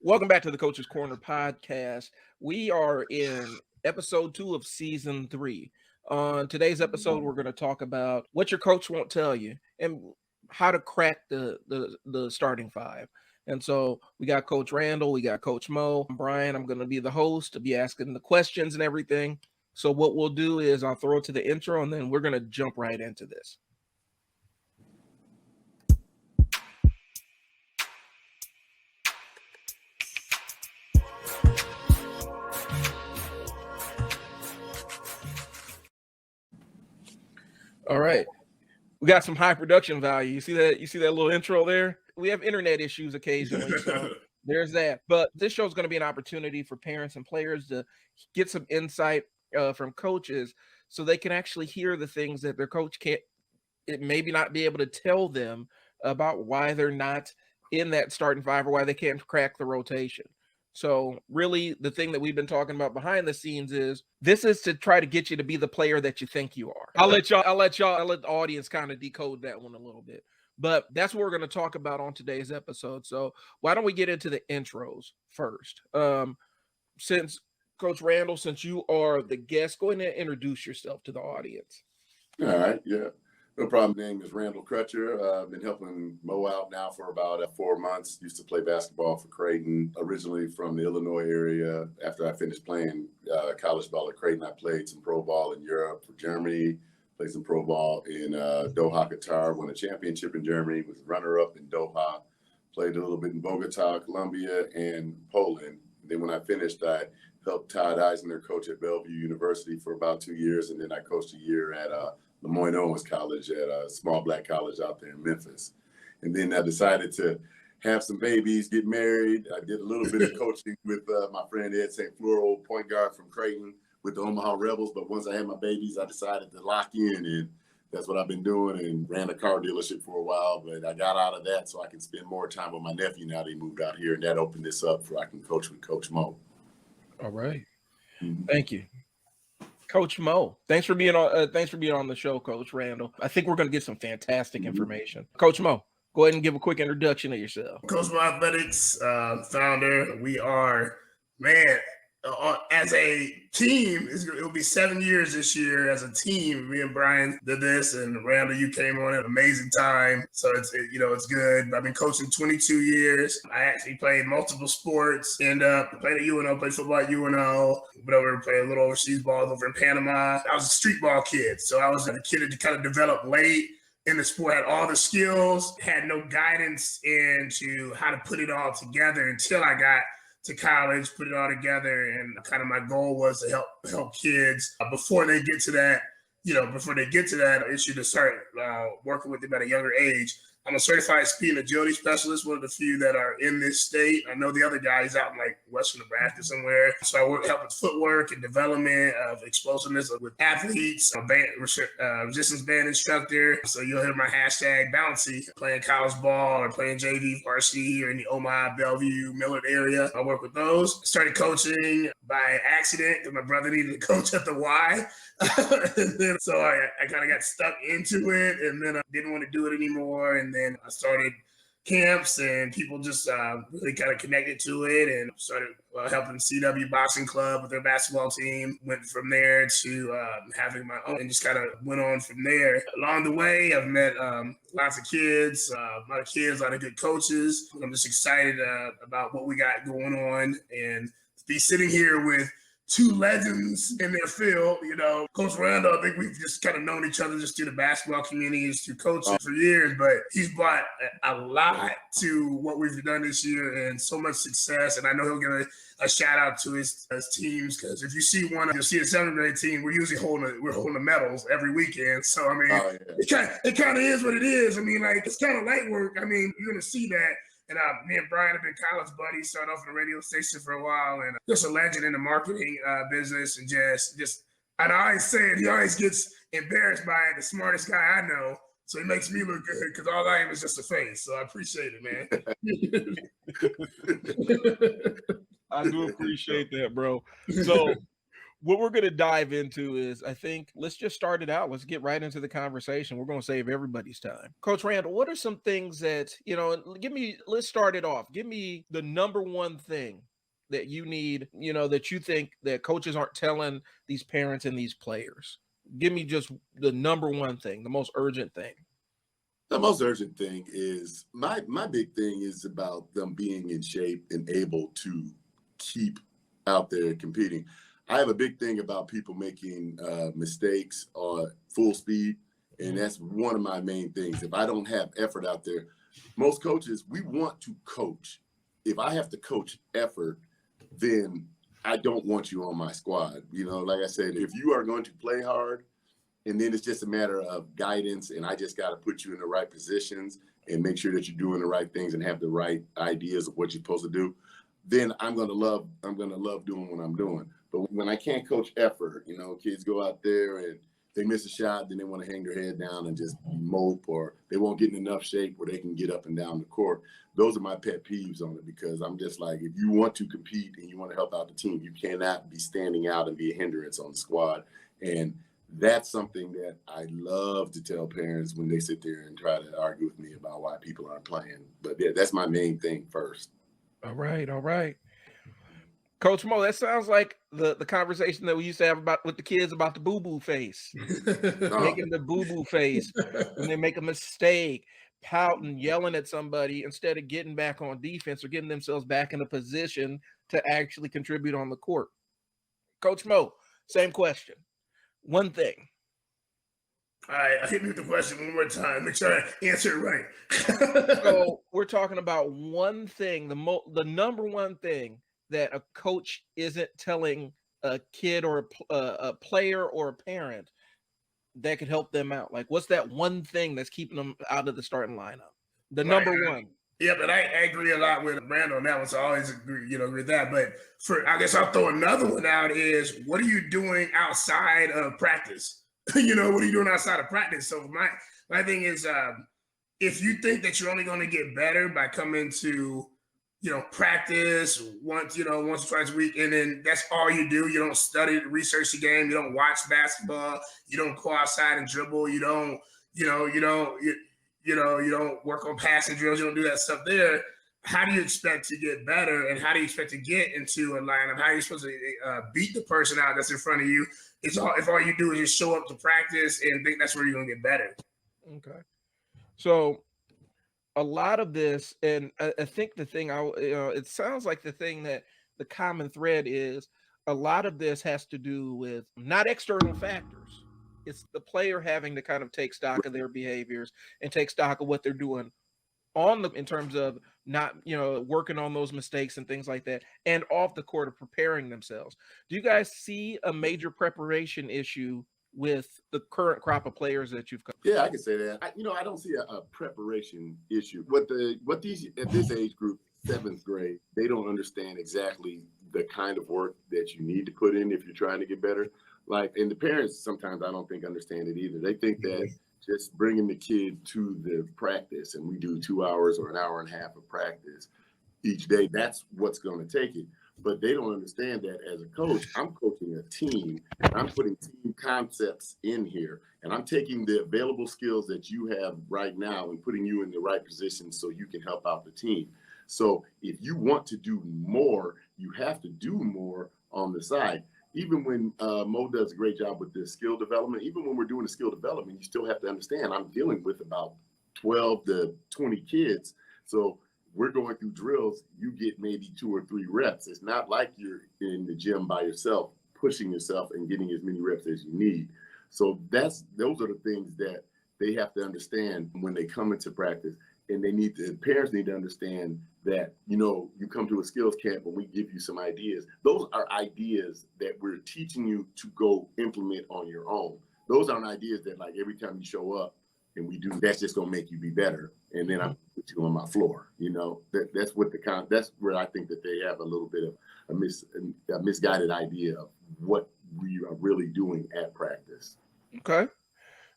Welcome back to the Coach's Corner podcast. We are in episode 2 of season 3. On today's episode, we're going to talk about what your coach won't tell you and how to crack the starting five. And so we got Coach Randall, we got Coach Mo, Brian. I'm going to be the host, to be asking the questions and everything. So what we'll do is I'll throw it to the intro, and then we're going to jump right into this. All right. We got some high production value. You see that little intro there? We have internet issues occasionally, so there's that. But this show is going to be an opportunity for parents and players to get some insight from coaches so they can actually hear the things that their coach maybe not be able to tell them about why they're not in that starting five or why they can't crack the rotation. So really the thing that we've been talking about behind the scenes is this is to try to get you to be the player that you think you are. I'll let the audience kind of decode that one a little bit. But that's what we're going to talk about on today's episode. So why don't we get into the intros first? Since Coach Randall, since you are the guest, go ahead and introduce yourself to the audience. All right, yeah. No problem. My name is Randall Crutcher. I've been helping Mo out now for about 4 months. Used to play basketball for Creighton, originally from the Illinois area. After I finished playing college ball at Creighton, I played some pro ball in Europe for Germany, played some pro ball in Doha, Qatar, won a championship in Germany, was runner-up in Doha, played a little bit in Bogota, Colombia, and Poland. Then when I finished, I helped Todd Eisner coach at Bellevue University for about 2 years, and then I coached a year at Lemoyne Owens College at a small black college out there in Memphis. And then I decided to have some babies, get married. I did a little bit of coaching with my friend Ed St. Fleur, old point guard from Creighton with the Omaha Rebels. But once I had my babies, I decided to lock in, and that's what I've been doing, and ran a car dealership for a while. But I got out of that so I can spend more time with my nephew now that he moved out here, and that opened this up so I can coach with Coach Mo. All right. Mm-hmm. Thank you. Coach Mo, thanks for being on the show, Coach Randall. I think we're going to get some fantastic information. Coach Mo, go ahead and give a quick introduction of yourself. Coach Mo Athletics founder. We are, as a team, it will be 7 years this year as a team. Me and Brian did this, and Randall, you came on at an amazing time. So it's good. I've been coaching 22 years. I actually played multiple sports. Played at UNO, played football at UNO. Went over and played a little overseas ball over in Panama. I was a street ball kid, so I was a kid that kind of developed late in the sport, had all the skills, had no guidance into how to put it all together until I got to college, put it all together, and kind of my goal was to help kids before they get to that issue to start working with them at a younger age. I'm a certified speed and agility specialist, one of the few that are in this state. I know the other guys out in like Western Nebraska somewhere. So I help with footwork and development of explosiveness with athletes, resistance band instructor. So you'll hear my hashtag Bouncy, playing college ball or playing JV varsity here in the Omaha, Bellevue, Millard area. I work with those. Started coaching by accident because my brother needed to coach at the Y. So I kind of got stuck into it, and then I didn't want to do it anymore. And then I started camps, and people just really kind of connected to it, and started helping CW Boxing Club with their basketball team. Went from there to having my own, and just kind of went on from there. Along the way, I've met lots of kids, a lot of good coaches. I'm just excited about what we got going on, and to be sitting here with two legends in their field. Coach Randall, I think we've just kind of known each other just through the basketball community, just through coaching for years, but he's brought a lot to what we've done this year and so much success. And I know he'll give a shout out to his teams, because if you see you'll see a 7th grade team, we're usually holding the medals every weekend. So, I mean, it kind of is what it is. I mean, like, it's kind of light work. I mean, you're going to see that. And me and Brian have been college buddies, started off on the radio station for a while, and just a legend in the marketing business. And just, and I always say it, he always gets embarrassed by it, the smartest guy I know. So he makes me look good because all I am is just a face. So I appreciate it, man. I do appreciate that, bro. So What we're going to dive into is, I think, let's just start it out. Let's get right into the conversation. We're going to save everybody's time. Coach Randall, what are some things that, let's start it off. Give me the number one thing that you need, that you think that coaches aren't telling these parents and these players. Give me just the number one thing, the most urgent thing. The most urgent thing is my big thing is about them being in shape and able to keep out there competing. I have a big thing about people making mistakes on full speed, and that's one of my main things. If I don't have effort out there, most coaches, we want to coach. If I have to coach effort, then I don't want you on my squad. Like I said, if you are going to play hard, and then it's just a matter of guidance, and I just got to put you in the right positions and make sure that you're doing the right things and have the right ideas of what you're supposed to do, then I'm gonna love doing what I'm doing. But when I can't coach effort, kids go out there and they miss a shot, then they want to hang their head down and just mope, or they won't get in enough shape where they can get up and down the court. Those are my pet peeves on it, because I'm just like, if you want to compete and you want to help out the team, you cannot be standing out and be a hindrance on the squad. And that's something that I love to tell parents when they sit there and try to argue with me about why people aren't playing. But yeah, that's my main thing first. All right. Coach Mo, that sounds like the conversation that we used to have with the kids about the boo-boo face. Making the boo-boo face when they make a mistake, pouting, yelling at somebody instead of getting back on defense or getting themselves back in a position to actually contribute on the court. Coach Mo, same question. One thing. All right, I hit me with the question one more time. Make sure I answer it right. So we're talking about one thing, the number one thing that a coach isn't telling a kid or a player or a parent that could help them out. Like, what's that one thing that's keeping them out of the starting lineup? The number one. Yeah, but I agree a lot with Randall on that one, so I always agree with that. But I guess I'll throw another one out is, what are you doing outside of practice? What are you doing outside of practice? So my thing is, if you think that you're only going to get better by coming to, practice once or twice a week, and then that's all you do, you don't study, research the game, you don't watch basketball, you don't go outside and dribble, you don't work on passing drills, you don't do that stuff there. How do you expect to get better, and how do you expect to get into a lineup? How are you supposed to beat the person out that's in front of you? If all you do is just show up to practice and think that's where you're going to get better. Okay. So a lot of this, and I think the thing, it sounds like the thing that the common thread is, a lot of this has to do with not external factors. It's the player having to kind of take stock of their behaviors and take stock of what they're doing in terms of not, working on those mistakes and things like that, and off the court of preparing themselves. Do you guys see a major preparation issue with the current crop of players that you've coached? Yeah, I can say that. I don't see a preparation issue. What these at this age group, 7th grade, they don't understand exactly the kind of work that you need to put in if you're trying to get better. And the parents sometimes, I don't think, understand it either. They think that just bringing the kid to the practice, and we do 2 hours or an hour and a half of practice each day, that's what's going to take it. But they don't understand that as a coach, I'm coaching a team, and I'm putting team concepts in here, and I'm taking the available skills that you have right now and putting you in the right position so you can help out the team. So if you want to do more, you have to do more on the side. Even when Mo does a great job with the skill development, even when we're doing the skill development, you still have to understand I'm dealing with about 12 to 20 kids. So we're going through drills, you get maybe 2 or 3 reps. It's not like you're in the gym by yourself, pushing yourself and getting as many reps as you need. So those are the things that they have to understand when they come into practice. And parents need to understand that, you come to a skills camp and we give you some ideas. Those are ideas that we're teaching you to go implement on your own. Those aren't ideas that, like, every time you show up and we do, that's just going to make you be better. And then I put you on my floor. That's where I think that they have a little bit of a misguided idea of what we are really doing at practice. Okay.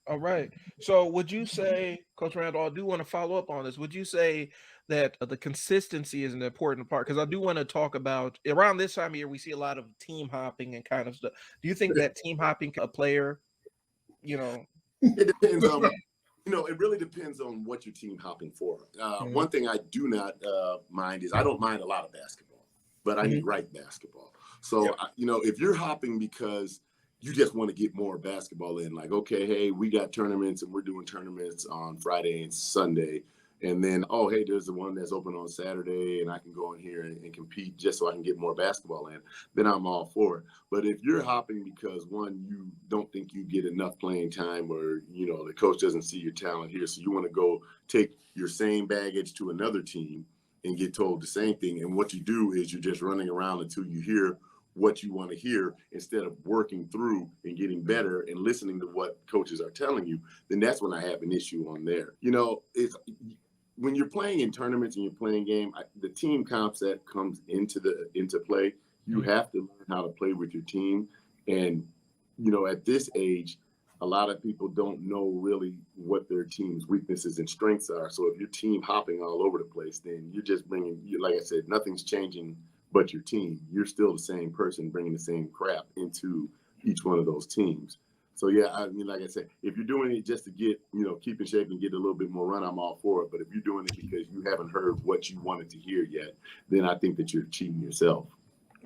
All right. So would you say, Coach Randall, I do want to follow up on this. Would you say that the consistency is an important part? Because I do want to talk about around this time of year, we see a lot of team hopping and kind of stuff. Do you think that team hopping a player, you know? It depends on, it really depends on what you're team hopping for. One thing I do not mind is I don't mind a lot of basketball, but I need right basketball. So, if you're hopping because you just want to get more basketball in, like, okay, hey, we got tournaments and we're doing tournaments on Friday and Sunday. And then, oh, hey, there's the one that's open on Saturday and I can go in here and compete just so I can get more basketball in, then I'm all for it. But if you're hopping because, one, you don't think you get enough playing time or, the coach doesn't see your talent here, so you want to go take your same baggage to another team and get told the same thing. And what you do is you're just running around until you hear what you want to hear instead of working through and getting better and listening to what coaches are telling you, then that's when I have an issue on there. It's when you're playing in tournaments and you're playing game, the team concept comes into play. You have to learn how to play with your team. And, at this age, a lot of people don't know really what their team's weaknesses and strengths are. So if you're team hopping all over the place, then you're just like I said, nothing's changing but your team. You're still the same person bringing the same crap into each one of those teams. So, like I said, if you're doing it just to get, keep in shape and get a little bit more run, I'm all for it. But if you're doing it because you haven't heard what you wanted to hear yet, then I think that you're cheating yourself.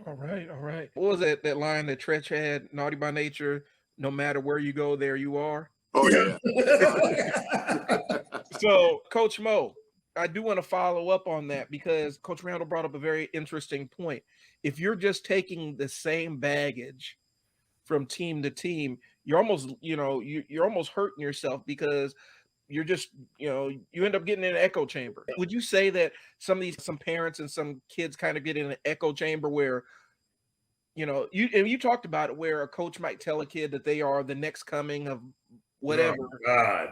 All right. What was that line that Tretch had? Naughty by nature, no matter where you go, there you are. Oh, yeah. So, Coach Mo, I do want to follow up on that because Coach Randall brought up a very interesting point. If you're just taking the same baggage from team to team, you're almost, you're almost hurting yourself because you're just, you end up getting in an echo chamber. Would you say that some parents and some kids kind of get in an echo chamber where, you talked about it, where a coach might tell a kid that they are the next coming of whatever. Oh, God.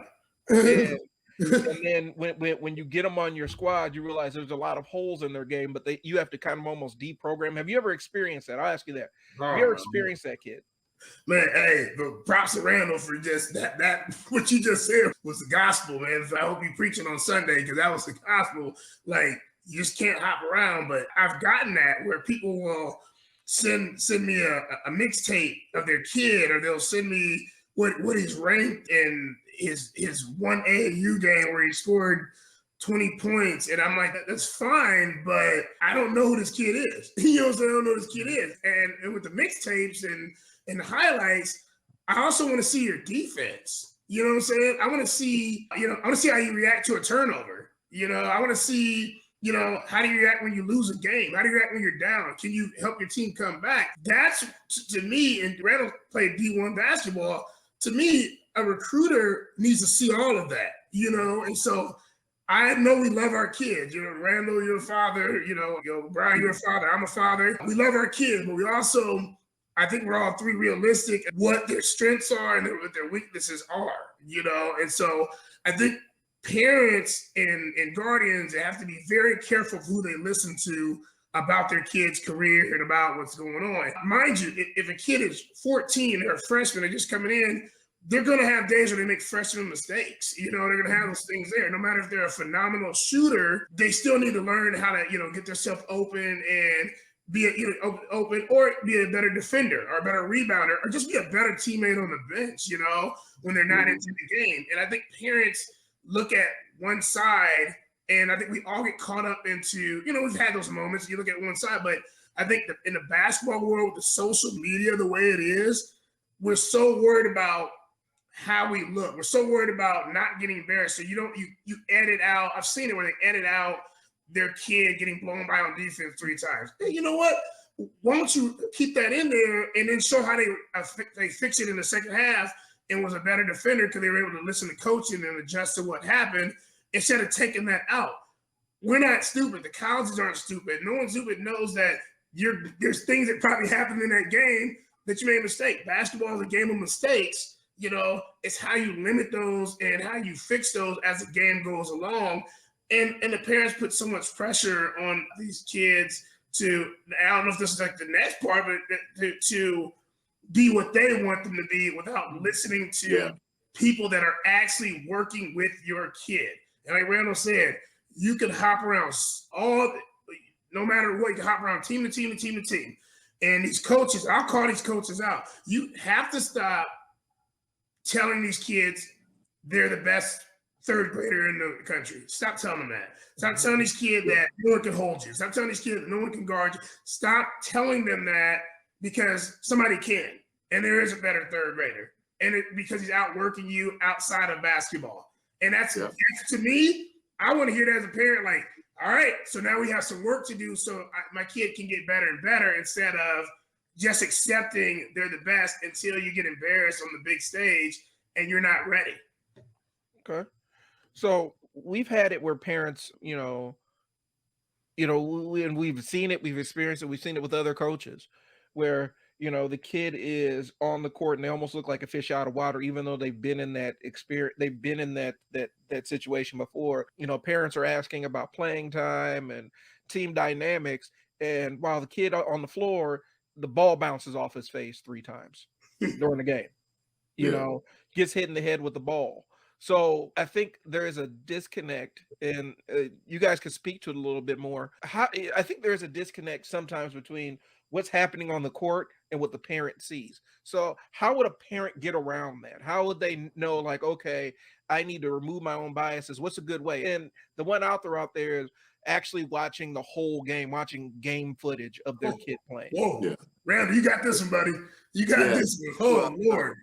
And then when you get them on your squad, you realize there's a lot of holes in their game, but you have to kind of almost deprogram. Have you ever experienced that? I'll ask you that. Have you ever experienced that, kid? Man, hey, but props to Randall for just that what you just said was the gospel, man. So I hope you preaching on Sunday because that was the gospel. Like, you just can't hop around. But I've gotten that where people will send me a mixtape of their kid, or they'll send me what he's ranked in his 1 AAU game where he scored 20 points. And I'm like, that's fine, but I don't know who this kid is. You know what I'm saying? I don't know who this kid is. And with the mixtapes and the highlights, I also want to see your defense. You know what I'm saying? I want to see, I want to see how you react to a turnover. I want to see, how do you react when you lose a game? How do you react when you're down? Can you help your team come back? That's, to me, and Randall played D1 basketball, to me, a recruiter needs to see all of that, and so I know we love our kids. Randall, you're a father, Brian, you're a father, I'm a father. We love our kids, but we also, I think we're all three realistic at what their strengths are and what their weaknesses are, and so I think parents and guardians have to be very careful of who they listen to about their kid's career and about what's going on. Mind you, if a kid is 14, they're a freshman, they're just coming in, they're going to have days where they make freshman mistakes. They're going to have those things there. No matter if they're a phenomenal shooter, they still need to learn how to, get themselves open and be open, or be a better defender or a better rebounder, or just be a better teammate on the bench, when they're not into the game. And I think parents look at one side, and I think we all get caught up into, we've had those moments, you look at one side, but I think that in the basketball world, with the social media the way it is, we're so worried about how we look. We're so worried about not getting embarrassed. So you edit out, I've seen it where they edit out their kid getting blown by on defense 3 times. Hey, you know what? Why don't you keep that in there and then show how they fix it in the second half and was a better defender because they were able to listen to coaching and adjust to what happened instead of taking that out. We're not stupid. The colleges aren't stupid. No one stupid knows that there's things that probably happened in that game that you made a mistake. Basketball is a game of mistakes. It's how you limit those and how you fix those as the game goes along. And the parents put so much pressure on these kids to, I don't know if this is like the next part, but to be what they want them to be without listening to people that are actually working with your kid. And like Randall said, you can hop around no matter what, you can hop around team to team to team to team. And these coaches, I'll call these coaches out. You have to stop telling these kids they're the best third grader in the country. Stop telling them that. Stop telling these kids that no one can hold you. Stop telling these kids that no one can guard you. Stop telling them that because somebody can. And there is a better third grader. And because he's outworking you outside of basketball. And that's to me, I want to hear that as a parent, like, all right, so now we have some work to do so my kid can get better and better instead of just accepting they're the best until you get embarrassed on the big stage and you're not ready. Okay. So we've had it where parents, and we've seen it, we've experienced it, we've seen it with other coaches where, the kid is on the court and they almost look like a fish out of water, even though they've been in that experience, they've been in that situation before. Parents are asking about playing time and team dynamics. And while the kid on the floor, the ball bounces off his face 3 times during the game, gets hit in the head with the ball. So I think there is a disconnect, and you guys could speak to it a little bit more. I think there is a disconnect sometimes between what's happening on the court and what the parent sees. So how would a parent get around that? How would they know, like, okay, I need to remove my own biases? What's a good way? And the one out there is actually watching the whole game, watching game footage of their kid playing. Whoa, yeah. Randall, you got this one, buddy. You got this one. Oh, Lord.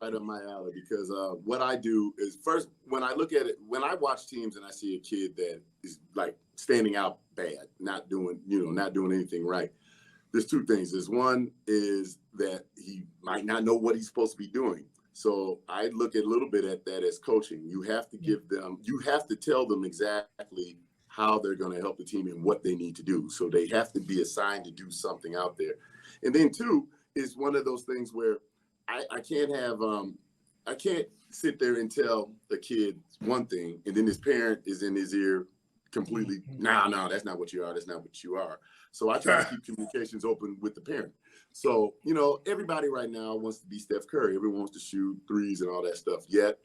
Right up my alley, because what I do is first, when I look at it, when I watch teams and I see a kid that is like standing out bad, not doing anything right, there's 2 things. There's one is that he might not know what he's supposed to be doing. So I look a little bit at that as coaching. You have to tell them exactly how they're going to help the team and what they need to do. So they have to be assigned to do something out there. And then 2 is one of those things where I can't sit there and tell the kid one thing and then his parent is in his ear completely, no, that's not what you are. That's not what you are. So I try to keep communications open with the parent. So, everybody right now wants to be Steph Curry. Everyone wants to shoot threes and all that stuff. Yet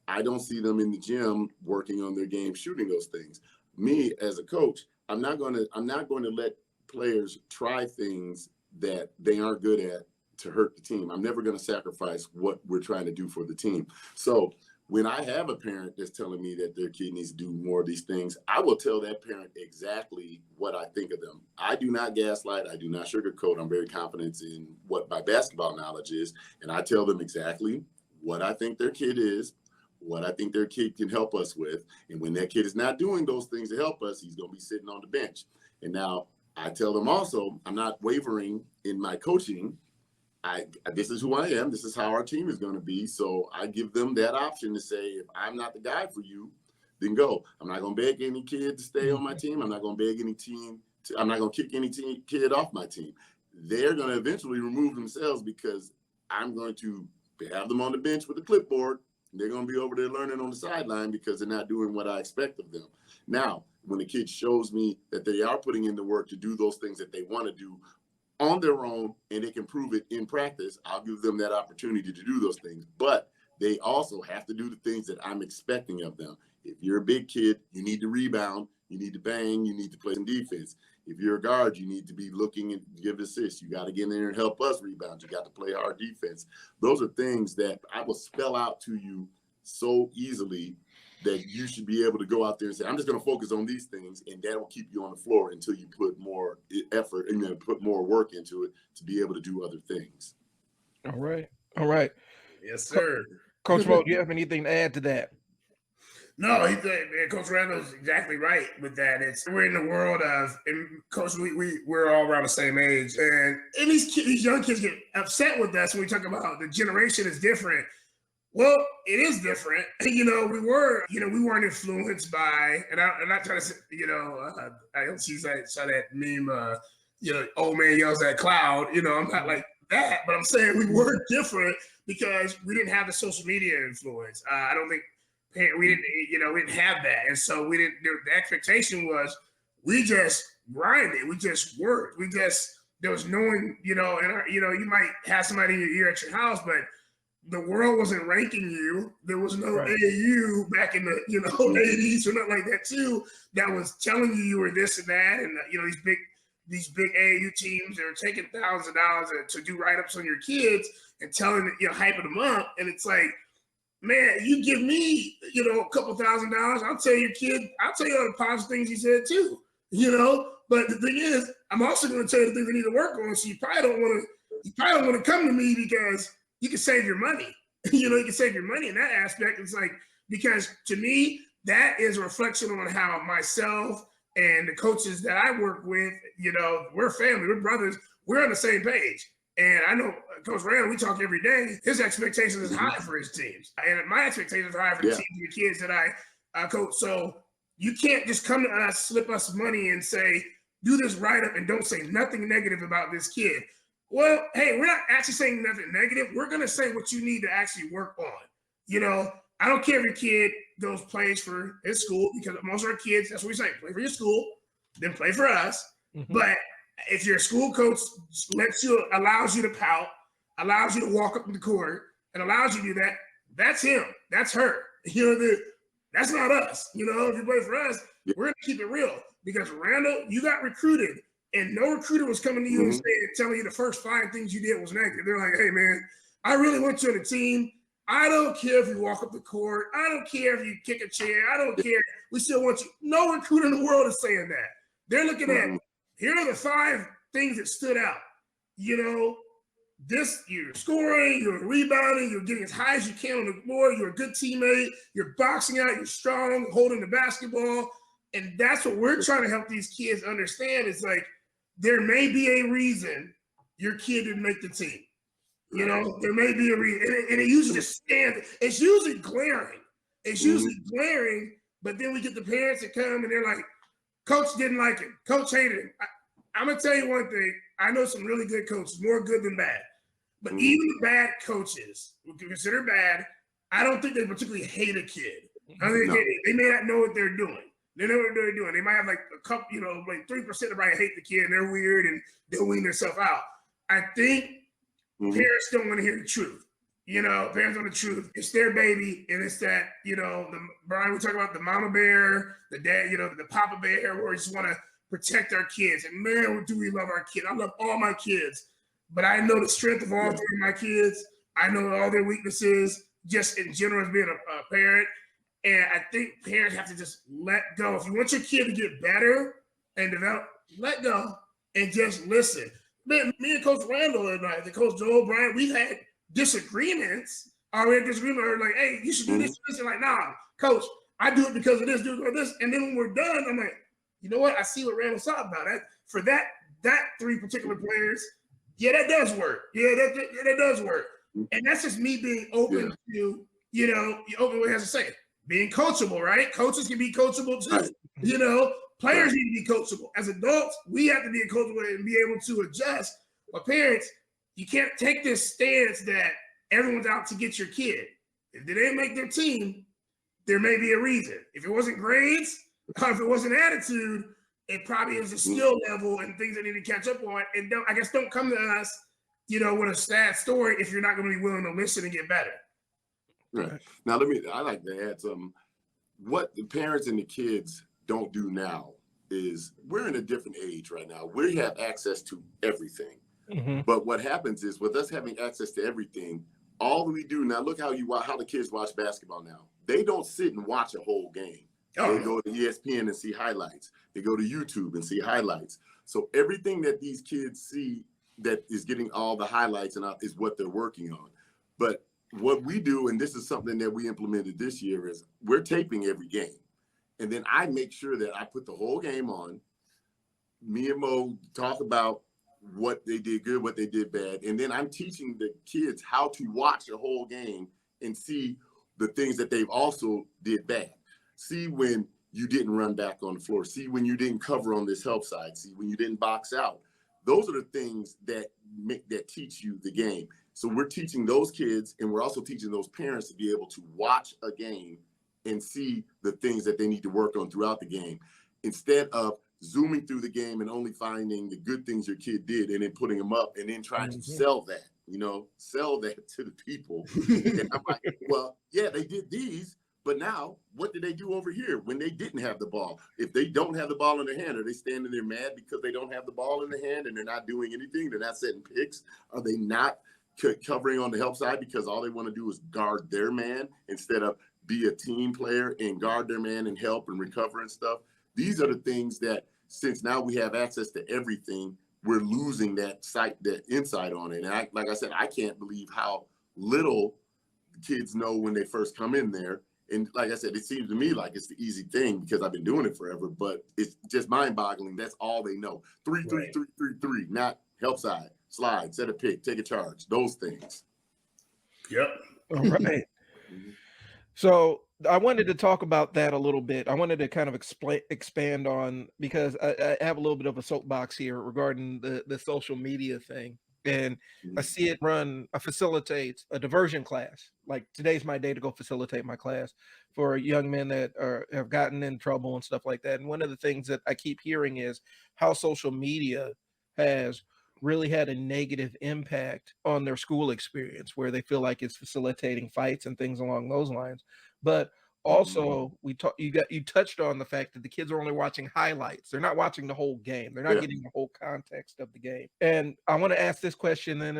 I don't see them in the gym working on their game, shooting those things. Me as a coach, I'm not going to let players try things that they aren't good at to hurt the team. I'm never going to sacrifice what we're trying to do for the team. So when I have a parent that's telling me that their kid needs to do more of these things, I will tell that parent exactly what I think of them. I do not gaslight. I do not sugarcoat. I'm very confident in what my basketball knowledge is. And I tell them exactly what I think their kid is, what I think their kid can help us with. And when that kid is not doing those things to help us, he's going to be sitting on the bench. And now I tell them also, I'm not wavering in my coaching. This is who I am. This is how our team is going to be. So I give them that option to say, if I'm not the guy for you, then go. I'm not going to beg any kid to stay on my team. I'm not going to beg any team. I'm not going to kick any kid off my team. They're going to eventually remove themselves because I'm going to have them on the bench with a clipboard. They're going to be over there learning on the sideline because they're not doing what I expect of them. Now, when the kid shows me that they are putting in the work to do those things that they want to do on their own and they can prove it in practice, I'll give them that opportunity to do those things. But they also have to do the things that I'm expecting of them. If you're a big kid, you need to rebound, you need to bang, you need to play some defense. If you're a guard, you need to be looking and give assists. You got to get in there and help us rebound. You got to play hard defense. Those are things that I will spell out to you so easily that you should be able to go out there and say, I'm just going to focus on these things, and that will keep you on the floor until you put more effort and then put more work into it to be able to do other things. All right. Yes, sir. Coach Mo, do you have anything to add to that? No, Coach Randall's exactly right with that. We're in the world of, and Coach, we're all around the same age, and these young kids get upset with us when we talk about the generation is different. Well, it is different. We weren't influenced by, and I'm not trying to say, I don't see that meme, old man yells at cloud. I'm not like that, but I'm saying we were different because we didn't have the social media influence. I don't think we didn't have that. And so the expectation was we just grinded. We just worked. There was no one, you might have somebody in your ear at your house, but the world wasn't ranking you. There was no Right. AAU back in the 80s or nothing like that too. That was telling you were this and that, and these big AAU teams that are taking thousands of dollars to do write-ups on your kids and telling hyping them up, and it's like, man, you give me a couple $1,000, I'll tell your kid, I'll tell you all the positive things he said too. But the thing is, I'm also going to tell you the things they need to work on. So you probably don't want to come to me because you can save your money. You can save your money in that aspect. It's like, because to me, that is a reflection on how myself and the coaches that I work with, we're family, we're brothers, we're on the same page. And I know Coach Randall, we talk every day, his expectations is high for his teams. And my expectations are high for the teams and the kids that I coach. So you can't just come to us, slip us money and say, do this write-up and don't say nothing negative about this kid. Well, hey, we're not actually saying nothing negative. We're going to say what you need to actually work on. I don't care if your kid goes plays for his school, because most of our kids, that's what we say, play for your school, then play for us. Mm-hmm. But if your school coach allows you to pout, allows you to walk up to the court, and allows you to do that, that's him. That's her. That's not us. If you play for us, we're going to keep it real. Because Randall, you got recruited, and no recruiter was coming to you and telling you the first 5 things you did was negative. They're like, hey, man, I really want you on the team. I don't care if you walk up the court. I don't care if you kick a chair. I don't care. We still want you. No recruiter in the world is saying that. They're looking at, here are the 5 things that stood out. You're scoring, you're rebounding, you're getting as high as you can on the floor, you're a good teammate, you're boxing out, you're strong, holding the basketball. And that's what we're trying to help these kids understand. It's like, there may be a reason your kid didn't make the team. There may be a reason. And it usually just stands. It's usually glaring. But then we get the parents that come and they're like, Coach didn't like him. Coach hated him. I'm going to tell you one thing. I know some really good coaches, more good than bad. But even the bad coaches, who consider bad, I don't think they particularly hate a kid. I think they may not know what they're doing. They know what they're doing. They might have like a couple, like 3% of everybody hate the kid and they're weird and they'll wean themselves out. I think parents don't want to hear the truth. Parents want the truth. It's their baby, and it's that, Brian, we talk about the mama bear, the dad, the papa bear, where we just want to protect our kids. And man, do we love our kids. I love all my kids, but I know the strength of all 3 of my kids. I know all their weaknesses, just in general as being a parent. And I think parents have to just let go. If you want your kid to get better and develop, let go and just listen. Man, me and Coach Randall and Coach Joel, Brian, we've had disagreements. Or like, hey, you should do this. And like, nah, Coach, I do it because of this, do it because of this. And then when we're done, I'm like, you know what? I see what Randall's talking about. For that 3 particular players, that does work. That does work. And that's just me being open to, open what he has to say. Being coachable, right? Coaches can be coachable too. Players need to be coachable. As adults, we have to be coachable and be able to adjust. But parents, you can't take this stance that everyone's out to get your kid. If they didn't make their team, there may be a reason. If it wasn't grades, or if it wasn't attitude, it probably is a skill level and things that need to catch up on. And don't come to us, with a sad story if you're not going to be willing to listen and get better. Right. Now, I like to add something. What the parents and the kids don't do now is we're in a different age right now. We have access to everything. But what happens is with us having access to everything, all we do now, look how the kids watch basketball now. They don't sit and watch a whole game. They go to ESPN and see highlights. They go to YouTube and see highlights. So everything that these kids see that is getting all the highlights and is what they're working on. But what we do, and this is something that we implemented this year, is we're taping every game. And then I make sure that I put the whole game on. Me and Mo talk about what they did good, what they did bad. And then I'm teaching the kids how to watch a whole game and see the things that they've also did bad. See when you didn't run back on the floor. See when you didn't cover on this help side. See when you didn't box out. Those are the things that teach you the game. So we're teaching those kids, and we're also teaching those parents to be able to watch a game and see the things that they need to work on throughout the game, instead of zooming through the game and only finding the good things your kid did and then putting them up and then trying to sell that. sell that to the people. And I'm like, well, yeah, they did these, but now what did they do over here when they didn't have the ball? If they don't have the ball in their hand, are they standing there mad because they don't have the ball in their hand and they're not doing anything? They're not setting picks? Are they not covering on the help side because all they want to do is guard their man instead of be a team player and guard their man and help and recover and stuff? These are the things that, since now we have access to everything, we're losing that insight on it. And like I said, I can't believe how little kids know when they first come in there. And like I said, it seems to me like it's the easy thing because I've been doing it forever, but it's just mind-boggling. That's all they know. 3, 3, 3, 3, 3, not help side, slide, set a pick, take a charge, those things. Yep. All right. So I wanted to talk about that a little bit. I wanted to kind of expand on, because I have a little bit of a soapbox here regarding the social media thing. And I see it facilitates a diversion class. Like, today's my day to go facilitate my class for young men that have gotten in trouble and stuff like that. And one of the things that I keep hearing is how social media has really had a negative impact on their school experience, where they feel like it's facilitating fights and things along those lines. But also, you touched on the fact that the kids are only watching highlights. They're not watching the whole game. They're not getting the whole context of the game. And I want to ask this question, and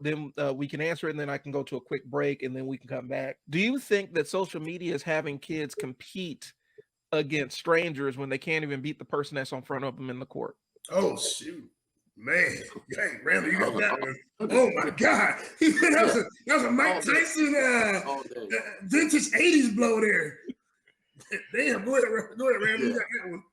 then we can answer it, and then I can go to a quick break, and then we can come back. Do you think that social media is having kids compete against strangers when they can't even beat the person that's in front of them in the court? Oh, shoot. Man, dang, Randall, you got that one. Oh my God, that was a Mike Tyson vintage '80s blow there. Damn, go ahead, Randall, you got that one.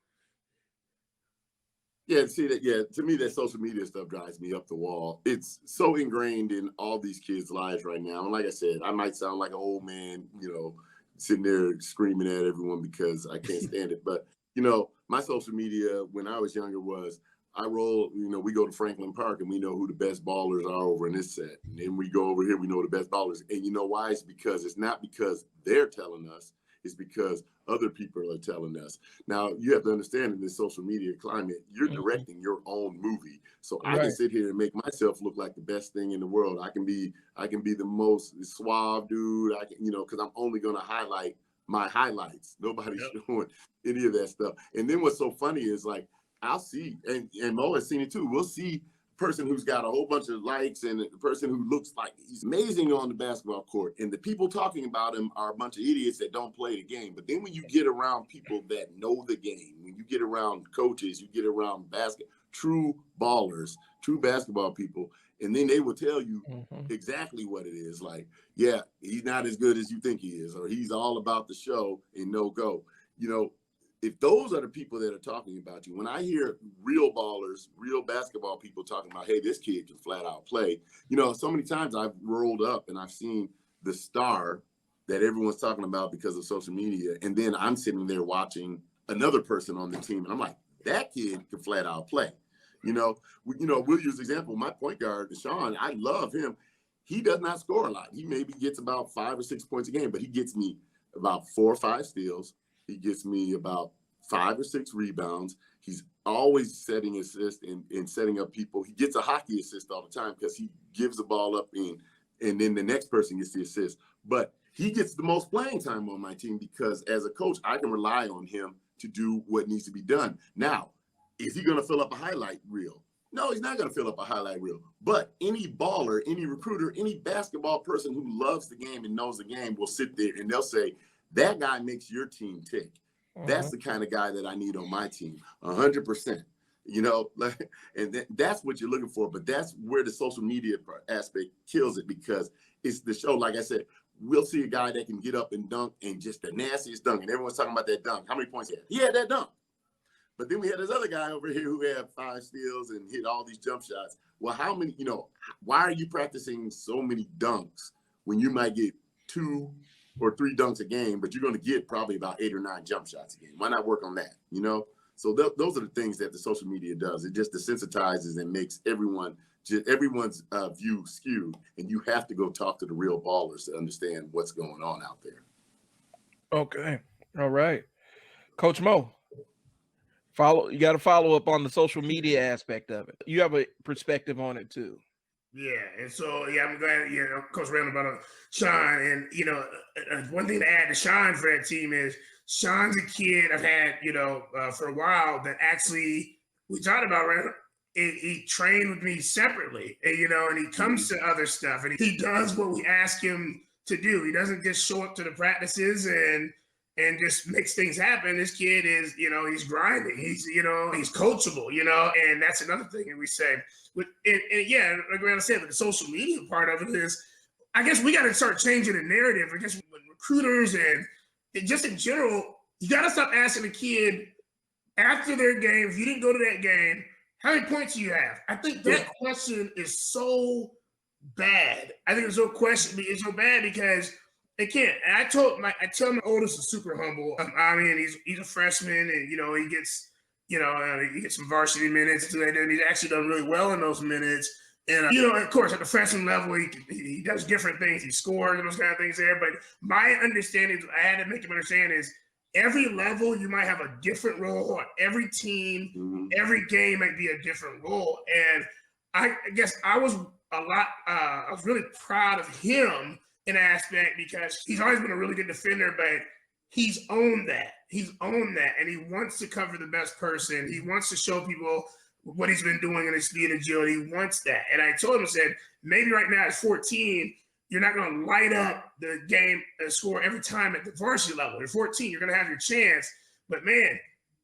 Yeah, see that. Yeah, to me, that social media stuff drives me up the wall. It's so ingrained in all these kids' lives right now. And like I said, I might sound like an old man, sitting there screaming at everyone because I can't stand it. But my social media when I was younger was, I roll, we go to Franklin Park and we know who the best ballers are over in this set. And then we go over here, we know the best ballers. And you know why? It's not because they're telling us, it's because other people are telling us. Now, you have to understand, in this social media climate, you're directing your own movie. So I can sit here and make myself look like the best thing in the world. I can be the most suave dude. I can, because I'm only going to highlight my highlights. Nobody's showing any of that stuff. And then what's so funny is, like, I'll see, and Mo has seen it too. We'll see a person who's got a whole bunch of likes and a person who looks like he's amazing on the basketball court. And the people talking about him are a bunch of idiots that don't play the game. But then when you get around people that know the game, when you get around coaches, you get around true ballers, true basketball people, and then they will tell you exactly what it is. Like, yeah, he's not as good as you think he is, or he's all about the show and no go. If those are the people that are talking about you, when I hear real ballers, real basketball people talking about, hey, this kid can flat out play, so many times I've rolled up and I've seen the star that everyone's talking about because of social media. And then I'm sitting there watching another person on the team. And I'm like, that kid can flat out play. We'll use the example. My point guard, Sean, I love him. He does not score a lot. He maybe gets about 5 or 6 points a game, but he gets me about 4 or 5 steals. He gets me about 5 or 6 rebounds. He's always setting assists and setting up people. He gets a hockey assist all the time because he gives the ball up and then the next person gets the assist. But he gets the most playing time on my team because as a coach, I can rely on him to do what needs to be done. Now, is he going to fill up a highlight reel? No, he's not going to fill up a highlight reel. But any baller, any recruiter, any basketball person who loves the game and knows the game will sit there and they'll say, that guy makes your team tick. That's the kind of guy that I need on my team, 100%. And that's what you're looking for. But that's where the social media aspect kills it, because it's the show. Like I said, we'll see a guy that can get up and dunk, and just the nastiest dunk. And everyone's talking about that dunk. How many points he had? He had that dunk. But then we had this other guy over here who had 5 steals and hit all these jump shots. Well, how many, why are you practicing so many dunks when you might get 2 or 3 dunks a game, but you're going to get probably about 8 or 9 jump shots a game? Why not work on that? So those are the things that the social media does. It just desensitizes and makes everyone's view skewed. And you have to go talk to the real ballers to understand what's going on out there. Okay. All right. Coach Mo, you got to follow up on the social media aspect of it. You have a perspective on it too. Yeah, and so I'm glad Coach Randall brought up Sean, and one thing to add to Sean for that team is Sean's a kid I've had for a while that actually we talked about Randall. He trained with me separately, and he comes to other stuff, and he does what we ask him to do. He doesn't just show up to the practices and just makes things happen. This kid is, he's grinding. He's coachable, and that's another thing that we say. Like I said, with the social media part of it is, I guess we got to start changing the narrative. I guess with recruiters and just in general, you got to stop asking the kid after their game, if you didn't go to that game, how many points do you have? I think that question is so bad. I think it's so bad because they can't. And I tell my oldest is super humble. I mean, he's a freshman, and he gets some varsity minutes, and he's actually done really well in those minutes. And of course, at the freshman level, he does different things. He scores and those kind of things there. But my understanding, I had to make him understand, is every level you might have a different role on every team. Every game might be a different role. And I guess I was really proud of him in an aspect because he's always been a really good defender, but he's owned that. And he wants to cover the best person. He wants to show people what he's been doing in his speed and agility. He wants that. And I told him, I said, maybe right now at 14, you're not going to light up the game and score every time at the varsity level. At 14, you're going to have your chance. But, man,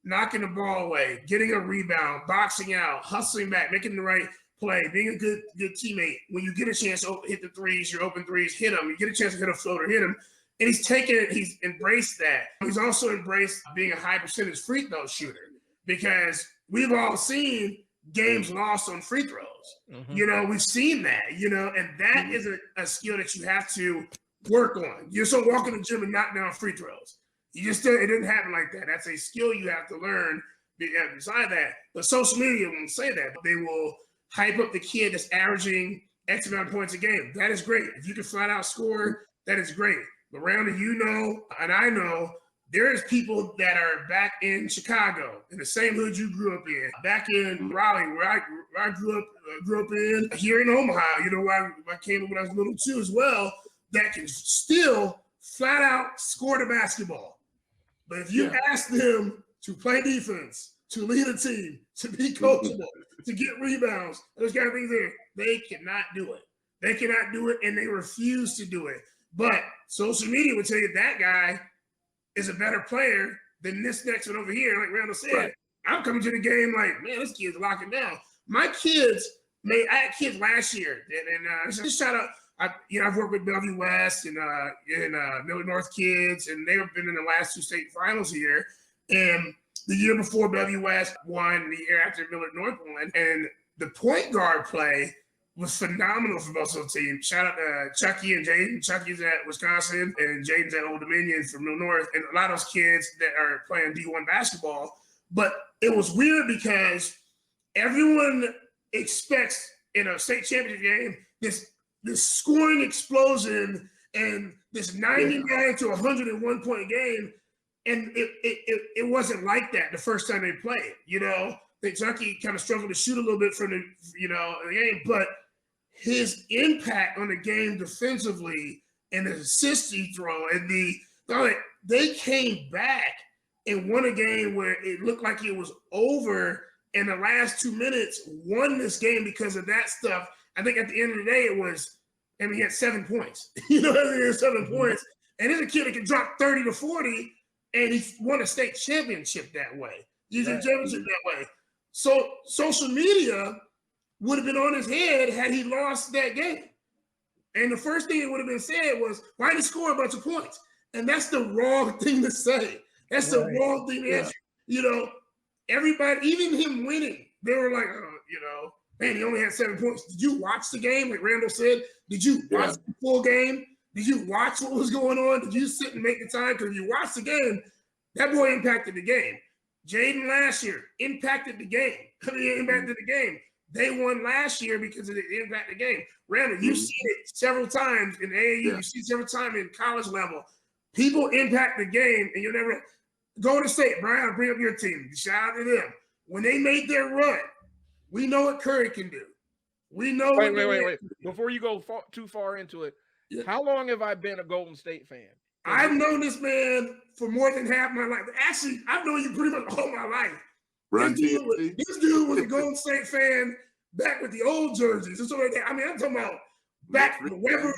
knocking the ball away, getting a rebound, boxing out, hustling back, making the right play, being a good teammate. When you get a chance to hit the threes, your open threes, hit them. You get a chance to hit a floater, hit them. And he's embraced that. He's also embraced being a high percentage free throw shooter because we've all seen games lost on free throws. We've seen that, and that is a skill that you have to work on. You just don't walk in the gym and knock down free throws. It didn't happen like that. That's a skill you have to learn beside that. But social media won't say that. They will hype up the kid that's averaging X amount of points a game. That is great. If you can flat out score, that is great. But Randall, and I know, there's people that are back in Chicago, in the same hood you grew up in, back in Raleigh, where I grew up in, here in Omaha, I came in when I was little too as well, that can still flat out score the basketball. But if you ask them to play defense, to lead a team, to be coachable, to get rebounds, those kind of things there, they cannot do it. They cannot do it, and they refuse to do it. But social media would tell you that guy is a better player than this next one over here. Like Randall said, right. I'm coming to the game like, man, this kid's locking down. My kids, I had kids last year, and just shout out. I've worked with Bellevue West and Millard North kids, and they've been in the last two state finals here. And the year before, Bellevue West won. The year after, Millard North won. And the point guard play was phenomenal for both of those teams. Shout out to Chucky and Jaden. Chucky's at Wisconsin, and Jaden's at Old Dominion from Middle North. And a lot of those kids that are playing D1 basketball. But it was weird because everyone expects in a state championship game this scoring explosion and this 99 to 101 point game. And it wasn't like that the first time they played. Chucky kind of struggled to shoot a little bit from the game, but his impact on the game defensively and the assists he throw and they came back and won a game where it looked like it was over in the last 2 minutes, won this game because of that stuff. I think at the end of the day, he had 7 points. He had 7 points. And he's a kid that can drop 30 to 40, and he won a state championship that way. He's a championship that way. So social media would have been on his head had he lost that game. And the first thing that would have been said was, why did he score a bunch of points? And that's the wrong thing to say. That's the wrong thing to answer. Everybody, even him winning, they were like, man, he only had 7 points. Did you watch the game? Like Randall said, did you watch the full game? Did you watch what was going on? Did you sit and make the time? Because if you watch the game, that boy impacted the game. Jaden last year impacted the game. He impacted the game. They won last year because of the impact of the game. Randall, you've seen it several times in AAU. You've seen it several times in college level. People impact the game, and you'll never go to state. Brian, I'll bring up your team. Shout out to them. When they made their run, we know what Curry can do. We know. Wait. Before you go too far into it, Yeah. how long have I been a Golden State fan? I've known this man for more than half my life. Actually, I've known you pretty much all my life. This dude was a Golden State fan back with the old jerseys and stuff like that. I mean, I'm talking about back in the Weber,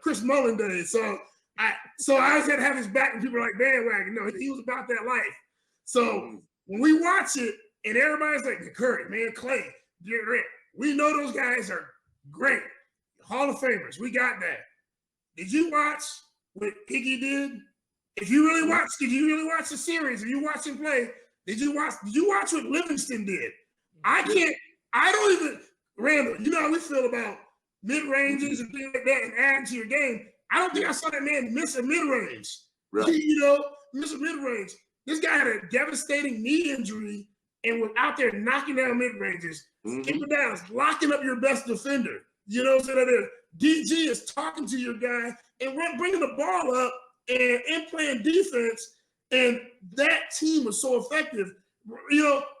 Chris Mullin days. So I always had to have his back when people were like bandwagon. No, he was about that life. So when we watch it and everybody's like, Curry, man, Clay, we know those guys are great. Hall of Famers. We got that. Did you watch what Iggy did? Did you really watch the series? If you watch him play, did you watch what Livingston did? Randall, you know how we feel about mid-ranges and things like that and adding to your game. I don't think I saw that man miss a mid-range. Right. Miss a mid-range. This guy had a devastating knee injury and was out there knocking down mid-ranges, skipping down, locking up your best defender. You know what I'm saying? DG is talking to your guy and we're bringing the ball up and playing defense. And that team was so effective.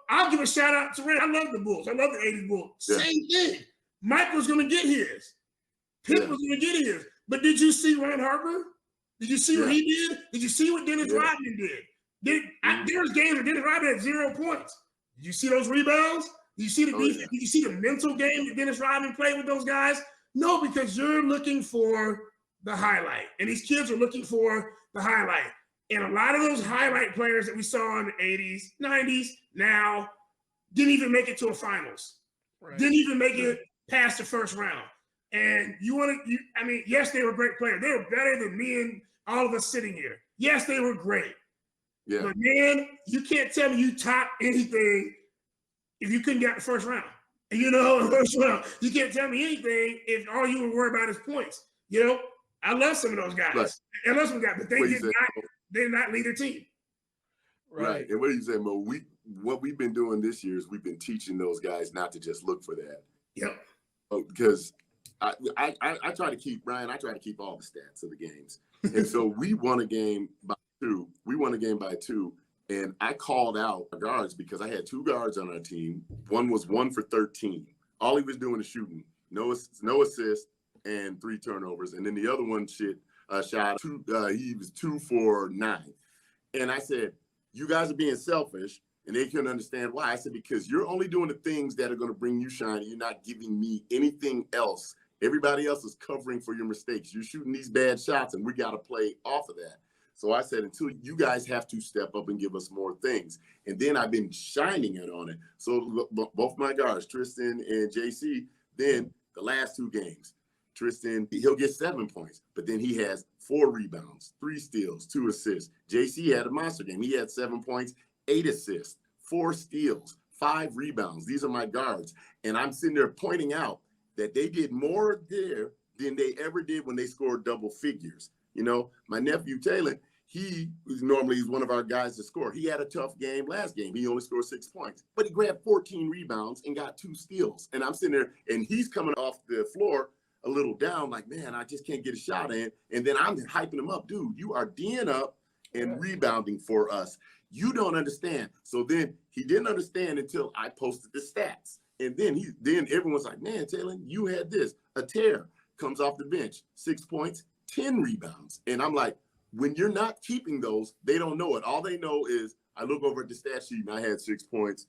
I'll give a shout out to Ray. I love the Bulls. I love the 80s Bulls. Yeah. Same thing. Mike was going to get his. Pip was going to get his. But did you see Ron Harper? Did you see what he did? Did you see what Dennis Rodman did? There was games where Dennis Rodman had 0 points. Did you see those rebounds? Did you see the defense? Did you see the mental game that Dennis Rodman played with those guys? No, because you're looking for the highlight. And these kids are looking for the highlight. And a lot of those highlight players that we saw in the 80s, 90s, now didn't even make it to a finals. Right. Didn't even make it past the first round. And yes, they were great players. They were better than me and all of us sitting here. Yes, they were great. Yeah. But man, you can't tell me you top anything if you couldn't get the first round. First round. You can't tell me anything if all you were worried about is points. I love some of those guys. Right. I love some guys, but they did not lead their team. Right. And what you say, Mo, what we've been doing this year is we've been teaching those guys not to just look for that. Yep. Because I try to keep all the stats of the games. And so we won a game by 2. And I called out our guards because I had 2 guards on our team. One was 1 for 13. All he was doing is shooting. No assist and 3 turnovers. And then the other one shot 2. He was 2 for 9. And I said, you guys are being selfish. And they couldn't understand why. I said, because you're only doing the things that are going to bring you shine. You're not giving me anything else. Everybody else is covering for your mistakes. You're shooting these bad shots, and we got to play off of that. So I said, until you guys have to step up and give us more things. And then I've been shining it on it. So both my guards, Tristan and JC, then the last 2 games, Tristan, he'll get 7 points, but then he has 4 rebounds, 3 steals, 2 assists. JC had a monster game. He had 7 points, 8 assists, 4 steals, 5 rebounds. These are my guards. And I'm sitting there pointing out that they did more there than they ever did when they scored double figures. My nephew, Taylor, he's one of our guys to score. He had a tough game last game. He only scored 6 points, but he grabbed 14 rebounds and got 2 steals. And I'm sitting there, and he's coming off the floor a little down, like, man, I just can't get a shot in. And then I'm hyping him up. Dude, you are D'ing up and rebounding for us. You don't understand. So then he didn't understand until I posted the stats. And then everyone's like, man, Taylor, you had this. A tear comes off the bench, 6 points, 10 rebounds. And I'm like, when you're not keeping those, they don't know it. All they know is I look over at the stat sheet and I had 6 points.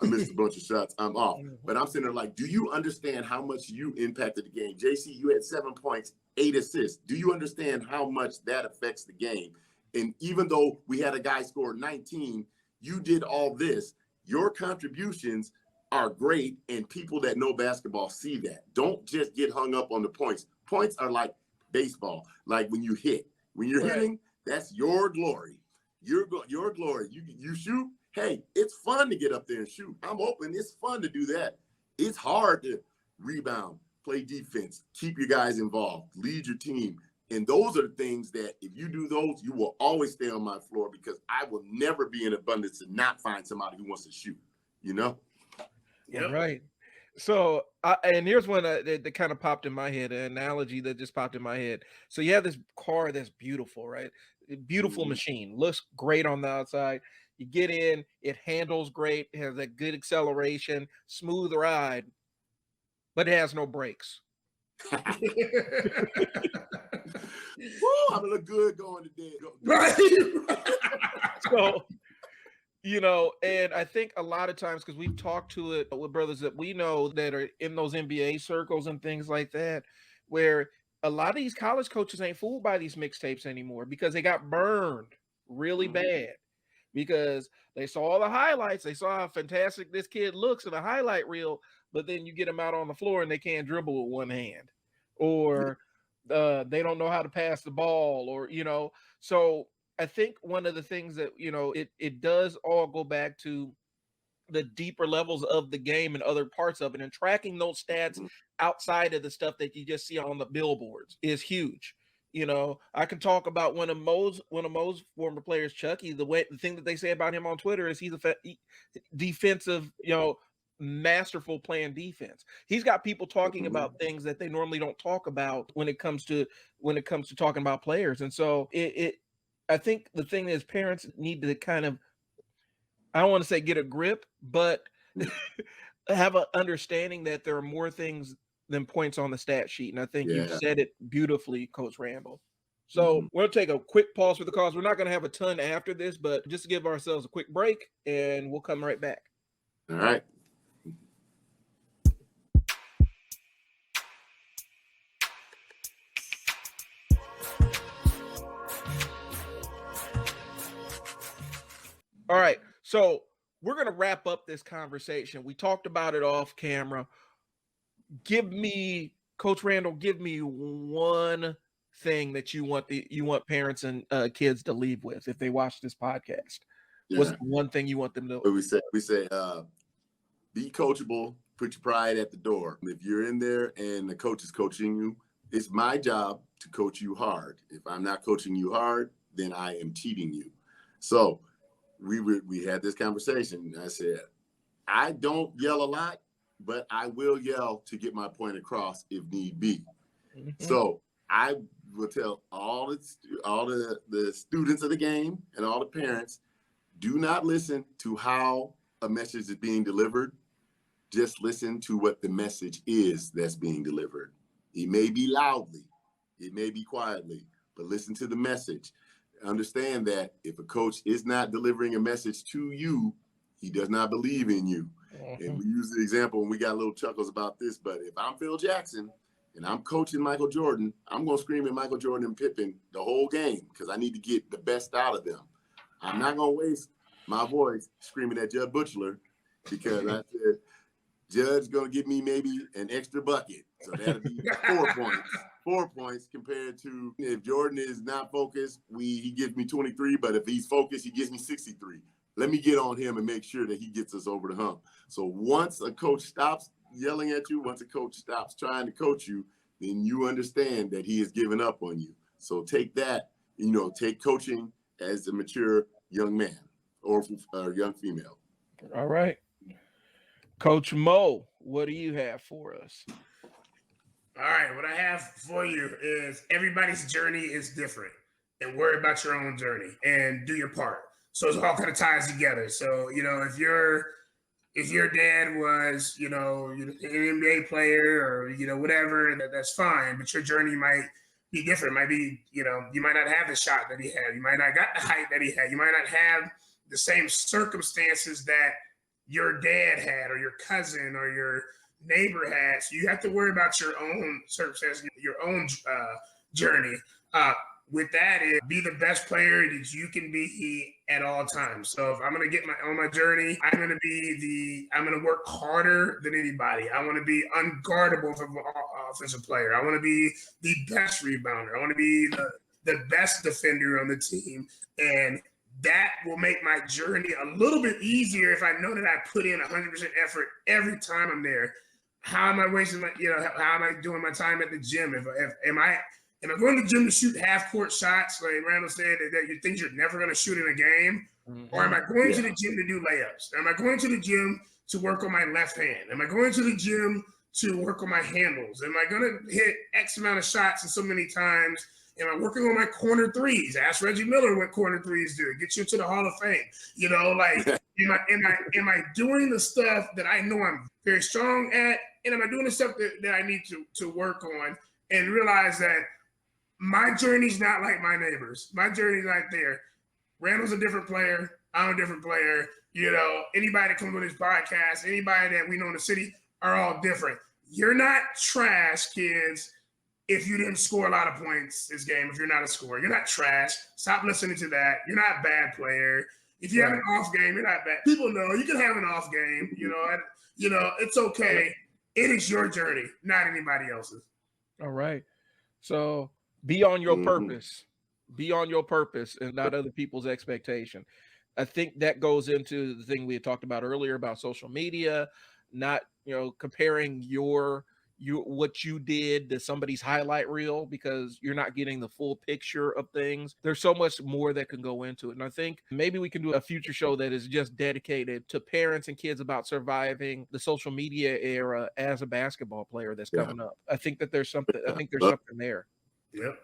I missed a bunch of shots. I'm off. But I'm sitting there like, do you understand how much you impacted the game? JC, you had 7 points, 8 assists. Do you understand how much that affects the game? And even though we had a guy score 19, you did all this. Your contributions are great, and people that know basketball see that. Don't just get hung up on the points. Points are like baseball, like when you hit. When you're hitting, that's your glory. Your glory. You shoot. Hey, it's fun to get up there and shoot. I'm open. It's fun to do that. It's hard to rebound, play defense, keep your guys involved, lead your team. And those are the things that if you do those, you will always stay on my floor because I will never be in abundance to not find somebody who wants to shoot, Yep. Right. So, and here's one that kind of popped in my head, an analogy that just popped in my head. So you have this car that's beautiful, right? Beautiful machine, looks great on the outside. You get in, it handles great, has a good acceleration, smooth ride. but it has no brakes. Woo, I'm gonna look good going today. Right. So, you know, and I think a lot of times, because we've talked to it with brothers that we know that are in those NBA circles and things like that, where a lot of these college coaches ain't fooled by these mixtapes anymore because they got burned really bad because they saw all the highlights. They saw how fantastic this kid looks in a highlight reel, but then you get them out on the floor and they can't dribble with one hand, or they don't know how to pass the ball, or, you know. So I think one of the things that, you know, it does all go back to the deeper levels of the game and other parts of it, and tracking those stats outside of the stuff that you just see on the billboards is huge. You know, I can talk about one of Mo's former players, Chucky. The thing that they say about him on Twitter is he's a defensive, you know, masterful playing defense. He's got people talking about things that they normally don't talk about when it comes to talking about players. And so I think the thing is, parents need to kind of, I don't want to say get a grip, but have an understanding that there are more things than points on the stat sheet. And I think you said it beautifully, Coach Randall. So we'll take a quick pause for the cause. We're not going to have a ton after this, but just to give ourselves a quick break, and we'll come right back. All right. All right. So we're going to wrap up this conversation. We talked about it off camera. Coach Randall, give me one thing that you want parents and kids to leave with if they watch this podcast. What's the one thing you want them to? We say, be coachable, put your pride at the door. If you're in there and the coach is coaching you, it's my job to coach you hard. If I'm not coaching you hard, then I am cheating you. So we had this conversation. I said, I don't yell a lot, but I will yell to get my point across if need be. So I will tell all the students of the game and all the parents, do not listen to how a message is being delivered. Just listen to what the message is that's being delivered. It may be loudly, it may be quietly, but listen to the message. Understand that if a coach is not delivering a message to you, he does not believe in you. And we use the example, and we got little chuckles about this, but if I'm Phil Jackson and I'm coaching Michael Jordan, I'm going to scream at Michael Jordan and Pippen the whole game because I need to get the best out of them. I'm not going to waste my voice screaming at Judge Butchler because I said, Judge's going to give me maybe an extra bucket. So that'll be 4 points. 4 points compared to if Jordan is not focused, he gives me 23, but if he's focused, he gives me 63. Let me get on him and make sure that he gets us over the hump. So once a coach stops yelling at you, once a coach stops trying to coach you, then you understand that he has given up on you. So take that, take coaching as a mature young man or young female. All right. Coach Mo, what do you have for us? All right, what I have for you is everybody's journey is different, and worry about your own journey and do your part. So it all kind of ties together. So, if your dad was, an NBA player or, whatever, that's fine, but your journey might be different. It might be, you might not have the shot that he had. You might not got the height that he had. You might not have the same circumstances that your dad had or your cousin or your neighbor had. So you have to worry about your own circumstances, your own journey. With that, be the best player that you can be at all times. So if I'm going to get on my journey, I'm going to work harder than anybody. I want to be unguardable for an offensive player. I want to be the best rebounder. I want to be the best defender on the team. And that will make my journey a little bit easier if I know that I put in 100% effort every time I'm there. How am I wasting how am I doing my time at the gym? Am I going to the gym to shoot half-court shots, like Randall said, that you think you're never going to shoot in a game? Or am I going to the gym to do layups? Am I going to the gym to work on my left hand? Am I going to the gym to work on my handles? Am I going to hit X amount of shots and so many times? Am I working on my corner threes? Ask Reggie Miller what corner threes do. Get you to the Hall of Fame. Am I doing the stuff that I know I'm very strong at And am I doing the stuff that I need to work on and realize that my journey's not like my neighbors. My journey's not there. Randall's a different player. I'm a different player. You know, anybody that comes on this podcast, anybody that we know in the city are all different. You're not trash, kids, if you didn't score a lot of points this game, if you're not a scorer. You're not trash. Stop listening to that. You're not a bad player. If you have an off game, you're not bad. People know you can have an off game. You know, it's okay. It is your journey, not anybody else's. All right. So be on your purpose. Be on your purpose and not other people's expectation. I think that goes into the thing we had talked about earlier about social media, not, comparing what you did to somebody's highlight reel, because you're not getting the full picture of things. There's so much more that can go into it. And I think maybe we can do a future show that is just dedicated to parents and kids about surviving the social media era as a basketball player that's coming up. I think there's something there. Yep.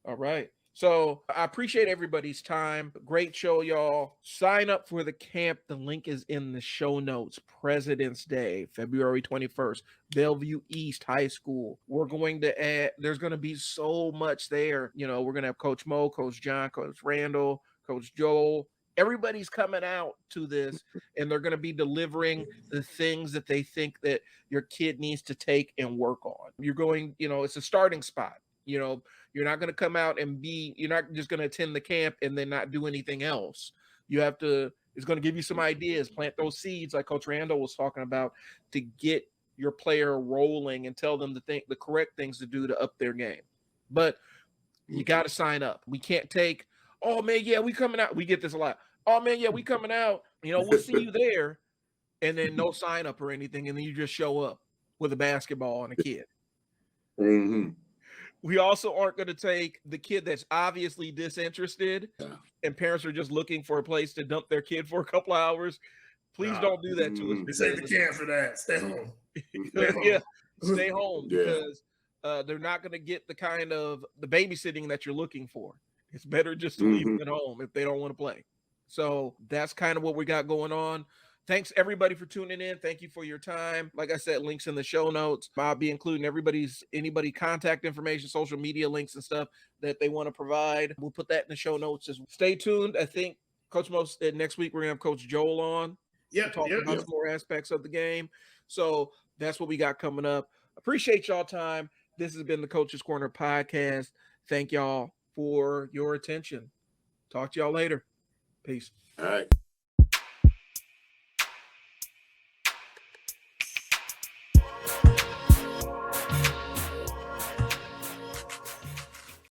All right. So I appreciate everybody's time. Great show, y'all. Sign up for the camp. The link is in the show notes. President's Day, February 21st, Bellevue East High School. We're going to add, there's going to be so much there. We're going to have Coach Mo, Coach John, Coach Randall, Coach Joel. Everybody's coming out to this, and they're going to be delivering the things that they think that your kid needs to take and work on. You're going, it's a starting spot. You're not going to come out and you're not just going to attend the camp and then not do anything else. It's going to give you some ideas, plant those seeds like Coach Randall was talking about, to get your player rolling and tell them the correct things to do to up their game. But you got to sign up. We can't take, oh man, yeah, we coming out. We get this a lot. Oh man, yeah, we coming out. We'll see you there. And then no sign up or anything. And then you just show up with a basketball and a kid. Mm-hmm. We also aren't going to take the kid that's obviously disinterested and parents are just looking for a place to dump their kid for a couple of hours. Please don't do that to us. This ain't the camp for that. Stay home. Stay home because they're not going to get the kind of the babysitting that you're looking for. It's better just to leave them at home if they don't want to play. So that's kind of what we got going on. Thanks everybody for tuning in. Thank you for your time. Like I said, links in the show notes. I'll be including anybody contact information, social media links and stuff that they want to provide. We'll put that in the show notes. Just stay tuned. I think Coach Mo said next week we're gonna have Coach Joel on. Talk about some more aspects of the game. So that's what we got coming up. Appreciate y'all time. This has been the Coach's Corner podcast. Thank y'all for your attention. Talk to y'all later. Peace. All right.